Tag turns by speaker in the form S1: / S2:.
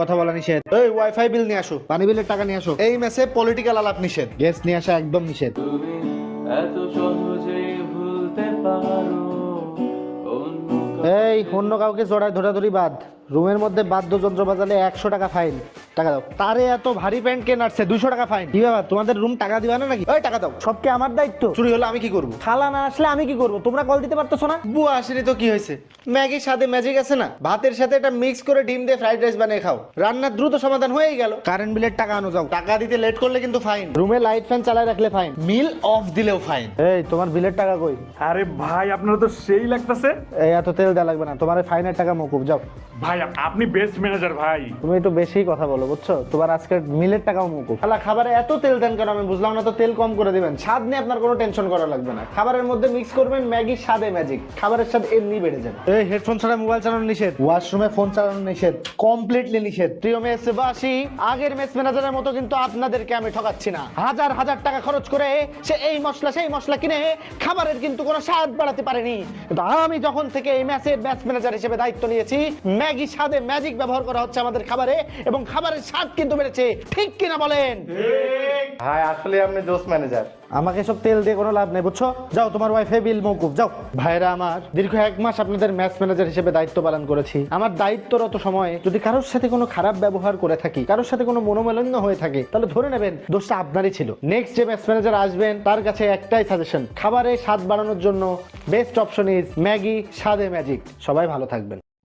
S1: কথা বলা নিষেধ। এই ওয়াইফাই বিল নিয়ে আসো, পানি বিলের টাকা নিয়ে আসো। এই মেসে পলিটিক্যাল আলাপ নিষেধ, গেস্ট নিয়ে আসা একদম নিষেধ।
S2: তুমি এত সহজেই ভুলতে পারো অন্য
S1: এই অন্য কাউকে জড়ায় ধরাধরি বাদ। রুমের মধ্যে বাদ্যযন্ত্র বাজালে 100 টাকা ফাইন। টাকা দাও। তারে এত ভারী প্যান্ট কে নাড়ছে, 200 টাকা ফাইন। কি ব্যাপার, তোমাদের রুম টাকা দিবা না নাকি? ওই টাকা দাও। সব কি আমার দায়িত্ব? চুরি হলে আমি কি করব? খালা না আসলে আমি কি করব? তোমরা কল দিতে পারতেছো না? বুয়া আসেনি তো কি হয়েছে? ম্যাগির সাথে ম্যাজিক আছে না, ভাতের সাথে এটা মিক্স করে ডিম দিয়ে ফ্রাইড রাইস বানিয়ে খাও, রান্নার দ্রুত সমাধান হয়েই গেল। কারেন্ট বিলের টাকা আনো যাও। টাকা দিতে লেট করলে কিন্তু ফাইন। রুমে লাইট ফ্যান চালায় রাখলে ফাইন, মিল অফ দিলেও ফাইন। এই তোমার বিলের টাকা কই?
S3: আরে ভাই আপনারা তো সেই লাগতেছে।
S1: এই এত তেল দেওয়া লাগবে না, তোমার ফাইনের টাকা মকুব। যাও।
S3: ভাই আপনি বেস্ট ম্যানেজার ভাই।
S1: তুমি একটু বেশি কথা বলো বুঝছো, তোমার আজকের মিলের টাকাও মুকুব। খালা খাবারে এত তেল দেন কেন আমি বুঝলাম না তো। তেল কম করে দিবেন, স্বাদ নিয়ে আপনার কোনো টেনশন করা লাগবে না। খাবারের মধ্যে মিক্স করবেন ম্যাগির স্বাদে ম্যাজিক, খাবারের স্বাদ এমনি বেড়ে যাবে। এই হেডফোন ছাড়া মোবাইল চালানো নিষেধ, ওয়াশরুমে ফোন চালানো নিষেধ, কমপ্লিটলি নিষেধ। প্রিয় মেসবাসী, আগের মেস ম্যানেজারের মতো কিন্তু আপনাদেরকে আমি ঠকাচ্ছি না। হাজার হাজার টাকা খরচ করে সে এই মশলা সেই মশলা কিনে খাবারের কিন্তু কোনো স্বাদ বাড়াতে পারেনি। কিন্তু আমি যখন থেকে এই মেসের মেস ম্যানেজার হিসেবে দায়িত্ব নিয়েছি, ম্যাগি স্বাদে ম্যাজিক ব্যবহার করা হচ্ছে আমাদের খাবারে এবং খাবারের স্বাদ কিন্তু বেড়েছে। ঠিক কিনা বলেন?
S4: ভাই আসলে আপনি জোস ম্যানেজার।
S1: আমাকে সব তেল দিয়ে কোনো লাভ নেই বুঝছো। যাও, তোমার ওয়াইফাই বিল মওকুফ। যাও। ভাইরা আমার, দীর্ঘ 1 মাস আপনাদের ম্যাচ ম্যানেজার হিসেবে দায়িত্ব পালন করেছি। আমার দায়িত্বরত সময়ে যদি কারোর সাথে কোনো খারাপ ব্যবহার করে থাকি, কারোর সাথে কোনো মনোমালিন্য হয়ে থাকে, তাহলে ধরে নেবেন দোষটা আপনারই ছিল। নেক্সট যে ম্যাচ ম্যানেজার আসবেন তার কাছে একটাই সাজেশন, খাবারে স্বাদ বাড়ানোর জন্য বেস্ট অপশন ইজ ম্যাগি স্বাদে ম্যাজিক। সবাই ভালো থাকবেন।